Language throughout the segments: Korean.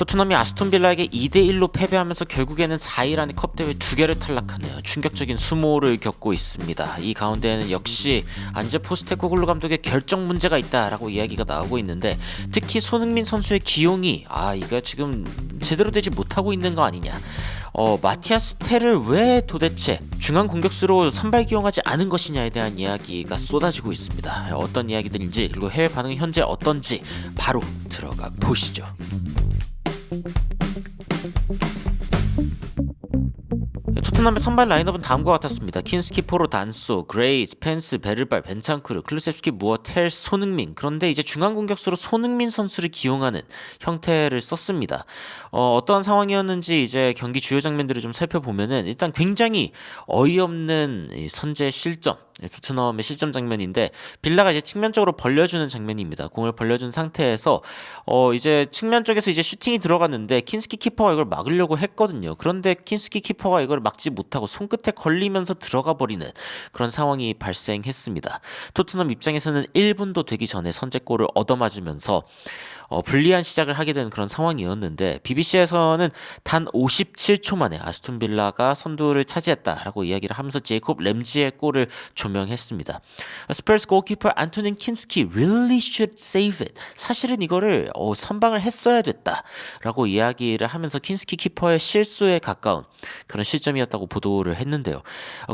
토트넘이 아스톤 빌라에게 2대1로 패배하면서 결국에는 4일 안에 컵 대회 2개를 탈락하네요. 충격적인 수모를 겪고 있습니다. 이 가운데에는 역시 안제 포스테코글루 감독의 결정 문제가 있다라고 이야기가 나오고 있는데, 특히 손흥민 선수의 기용이 이거 지금 제대로 되지 못하고 있는 거 아니냐. 마티아스 텔을 왜 도대체 중앙 공격수로 선발 기용하지 않은 것이냐에 대한 이야기가 쏟아지고 있습니다. 어떤 이야기들인지, 그리고 해외 반응이 현재 어떤지 바로 들어가 보시죠. 토트넘의 선발 라인업은 다음과 같았습니다. 킨스키, 포로, 단소, 그레이, 스펜스, 베르발, 벤탄쿠르, 클루셉스키, 무어, 텔, 손흥민. 그런데 이제 중앙 공격수로 손흥민 선수를 기용하는 형태를 썼습니다. 어떤 상황이었는지 이제 경기 주요 장면들을 좀 살펴보면은, 일단 굉장히 어이없는 선제 실점, 토트넘의 실점 장면인데, 빌라가 이제 측면적으로 벌려주는 장면입니다. 공을 벌려준 상태에서 이제 측면 쪽에서 이제 슈팅이 들어갔는데 킨스키 키퍼가 이걸 막으려고 했거든요. 그런데 킨스키 키퍼가 이걸 막지 못하고 손끝에 걸리면서 들어가 버리는 그런 상황이 발생했습니다. 토트넘 입장에서는 1분도 되기 전에 선제골을 얻어맞으면서 불리한 시작을 하게 되는 그런 상황이었는데, BBC에서는 단 57초 만에 아스톤 빌라가 선두를 차지했다라고 이야기를 하면서 제이콥 램지의 골을 조명했습니다. 스퍼스 골키퍼 안토닌 킨스키 really should save it. 사실은 이거를 선방을 했어야 됐다라고 이야기를 하면서 킨스키 키퍼의 실수에 가까운 그런 실점이었다고 보도를 했는데요.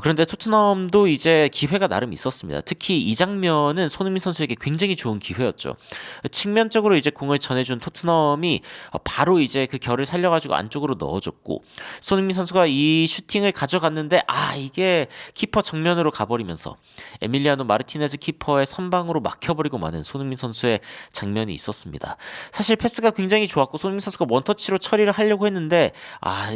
그런데 토트넘도 이제 기회가 나름 있었습니다. 특히 이 장면은 손흥민 선수에게 굉장히 좋은 기회였죠. 측면적으로 이제 공을 전해준 토트넘이 바로 이제 그 결을 살려가지고 안쪽으로 넣어줬고, 손흥민 선수가 이 슈팅을 가져갔는데 이게 키퍼 정면으로 가버리면서 에밀리아노 마르티네즈 키퍼의 선방으로 막혀버리고 마는 손흥민 선수의 장면이 있었습니다. 사실 패스가 굉장히 좋았고 손흥민 선수가 원터치로 처리를 하려고 했는데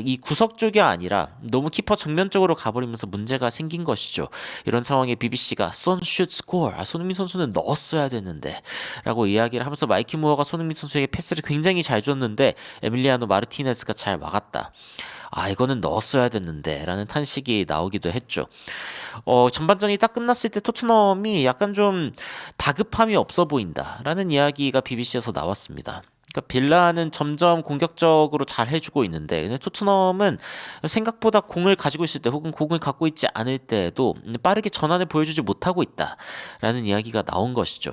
이 구석 쪽이 아니라 너무 키퍼 정면 쪽으로 가버리면서 문제가 생긴 것이죠. 이런 상황에 BBC가 Son should score, 손흥민 선수는 넣었어야 됐는데 라고 이야기를 하면서 마이키 무어가 손흥민 선수에게 패스를 굉장히 잘 줬는데 에밀리아노 마르티네즈가 잘 막았다, 이거는 넣었어야 됐는데 라는 탄식이 나오기도 했죠. 전반전이 딱 끝났을 때 토트넘이 약간 좀 다급함이 없어 보인다 라는 이야기가 BBC에서 나왔습니다. 그러니까 빌라는 점점 공격적으로 잘 해주고 있는데, 근데 토트넘은 생각보다 공을 가지고 있을 때 혹은 공을 갖고 있지 않을 때에도 빠르게 전환을 보여주지 못하고 있다라는 이야기가 나온 것이죠.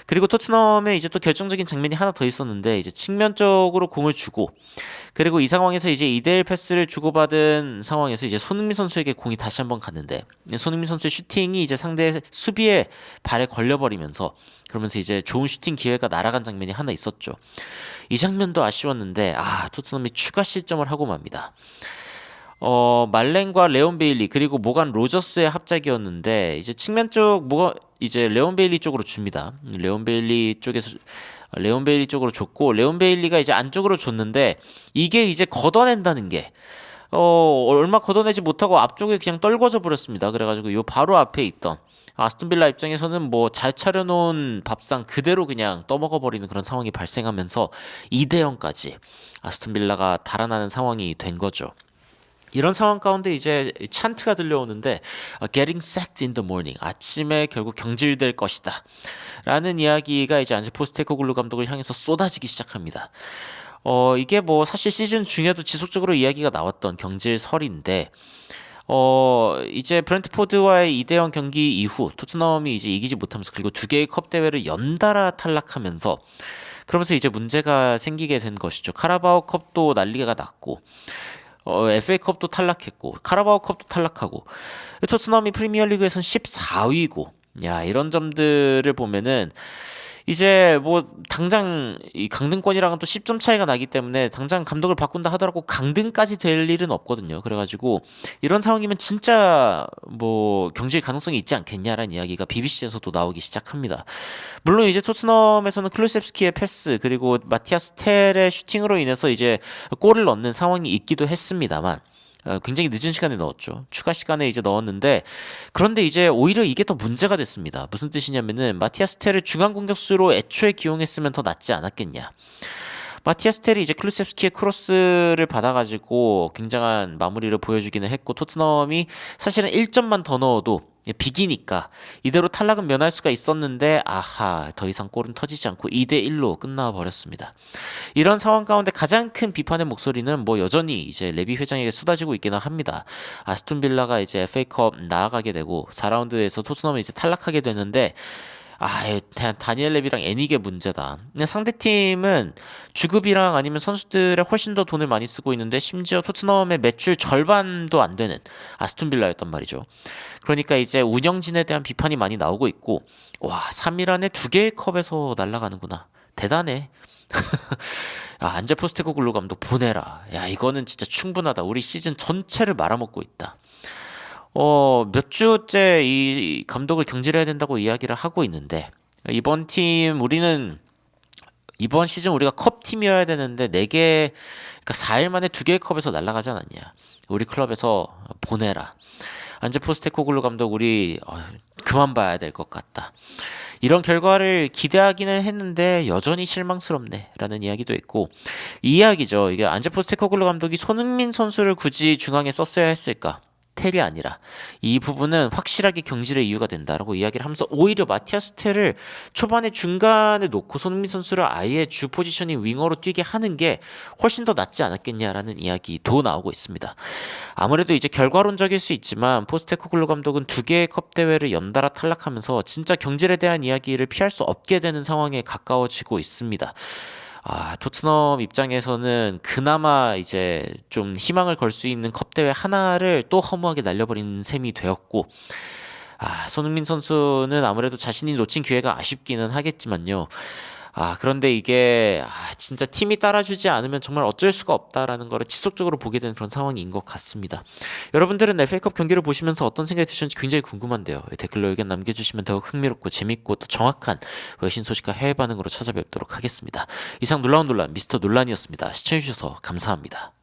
그리고 토트넘에 이제 또 결정적인 장면이 하나 더 있었는데, 이제 측면 쪽으로 공을 주고, 그리고 이 상황에서 이제 2대1 패스를 주고받은 상황에서 이제 손흥민 선수에게 공이 다시 한번 갔는데, 손흥민 선수의 슈팅이 이제 상대 수비의 발에 걸려버리면서, 그러면서 이제 좋은 슈팅 기회가 날아간 장면이 하나 있었죠. 이 장면도 아쉬웠는데 토트넘이 추가 실점을 하고 맙니다. 말렌과 레온 베일리 그리고 모간 로저스의 합작이었는데, 이제 측면 쪽 이제 레온 베일리 쪽으로 줍니다. 레온 베일리 쪽으로 줬고, 레온 베일리가 이제 안쪽으로 줬는데, 이게 이제 걷어낸다는 게 얼마 걷어내지 못하고 앞쪽에 그냥 떨궈져 버렸습니다. 그래가지고 요 바로 앞에 있던 아스톤 빌라 입장에서는 뭐 잘 차려놓은 밥상 그대로 그냥 떠먹어버리는 그런 상황이 발생하면서 2대0까지 아스톤 빌라가 달아나는 상황이 된 거죠. 이런 상황 가운데 이제 찬트가 들려오는데 Getting sacked in the morning, 아침에 결국 경질될 것이다 라는 이야기가 이제 안제 포스테코글루 감독을 향해서 쏟아지기 시작합니다. 이게 뭐 사실 시즌 중에도 지속적으로 이야기가 나왔던 경질설인데, 이제 브렌트포드와의 2대0 경기 이후 토트넘이 이제 이기지 못하면서, 그리고 2개의 컵 대회를 연달아 탈락하면서, 그러면서 이제 문제가 생기게 된 것이죠. 카라바오 컵도 난리가 났고, FA컵도 탈락했고, 카라바오 컵도 탈락하고, 토트넘이 프리미어리그에서는 14위고, 이런 점들을 보면은 이제 뭐 당장 이 강등권이랑은 또 10점 차이가 나기 때문에 당장 감독을 바꾼다 하더라도 강등까지 될 일은 없거든요. 그래가지고 이런 상황이면 진짜 뭐 경질 가능성이 있지 않겠냐라는 이야기가 BBC에서도 나오기 시작합니다. 물론 이제 토트넘에서는 클루셉스키의 패스 그리고 마티아스 텔의 슈팅으로 인해서 이제 골을 넣는 상황이 있기도 했습니다만, 굉장히 늦은 시간에 넣었죠. 추가 시간에 이제 넣었는데, 그런데 이제 오히려 이게 더 문제가 됐습니다. 무슨 뜻이냐면은 마티아스 텔을 중앙 공격수로 애초에 기용했으면 더 낫지 않았겠냐. 마티아스 텔이 이제 클루셉스키의 크로스를 받아가지고 굉장한 마무리를 보여주기는 했고, 토트넘이 사실은 1점만 더 넣어도 비기니까 이대로 탈락은 면할 수가 있었는데 아하 더 이상 골은 터지지 않고 2대1로 끝나 버렸습니다. 이런 상황 가운데 가장 큰 비판의 목소리는 뭐 여전히 이제 레비 회장에게 쏟아지고 있기는 합니다. 아스톤 빌라가 이제 FA컵 나아가게 되고 4라운드에서 토트넘이 이제 탈락하게 되는데 다니엘 레비랑 애닉의 문제다. 상대팀은 주급이랑 아니면 선수들의 훨씬 더 돈을 많이 쓰고 있는데 심지어 토트넘의 매출 절반도 안 되는 아스톤 빌라였단 말이죠. 그러니까 이제 운영진에 대한 비판이 많이 나오고 있고 3일 안에 2개의 컵에서 날아가는구나. 대단해. 안제 포스테코글루 감독 보내라. 야, 이거는 진짜 충분하다. 우리 시즌 전체를 말아먹고 있다. 몇 주째 이 감독을 경질해야 된다고 이야기를 하고 있는데 우리는 이번 시즌 우리가 컵 팀이어야 되는데 4개 그러니까 4일 만에 2개의 컵에서 날아가지 않았냐. 우리 클럽에서 보내라. 안제 포스테코글루 감독 우리 그만 봐야 될 것 같다. 이런 결과를 기대하기는 했는데 여전히 실망스럽네 라는 이야기도 있고 이 이야기죠. 이게 안제 포스테코글루 감독이 손흥민 선수를 굳이 중앙에 썼어야 했을까? 텔이 아니라 이 부분은 확실하게 경질의 이유가 된다라고 이야기를 하면서 오히려 마티아스 텔을 초반에 중간에 놓고 손흥민 선수를 아예 주 포지션인 윙어로 뛰게 하는 게 훨씬 더 낫지 않았겠냐라는 이야기도 나오고 있습니다. 아무래도 이제 결과론적일 수 있지만 포스테코글루 감독은 2개의 컵 대회를 연달아 탈락하면서 진짜 경질에 대한 이야기를 피할 수 없게 되는 상황에 가까워지고 있습니다. 토트넘 입장에서는 그나마 이제 좀 희망을 걸 수 있는 컵 대회 하나를 또 허무하게 날려버린 셈이 되었고, 손흥민 선수는 아무래도 자신이 놓친 기회가 아쉽기는 하겠지만요. 그런데 이게 진짜 팀이 따라주지 않으면 정말 어쩔 수가 없다라는 거를 지속적으로 보게 되는 그런 상황인 것 같습니다. 여러분들은 FA컵 경기를 보시면서 어떤 생각이 드셨는지 굉장히 궁금한데요. 댓글로 의견 남겨주시면 더욱 흥미롭고 재밌고 또 정확한 외신 소식과 해외 반응으로 찾아뵙도록 하겠습니다. 이상 놀라운 논란 미스터 논란이었습니다. 시청해주셔서 감사합니다.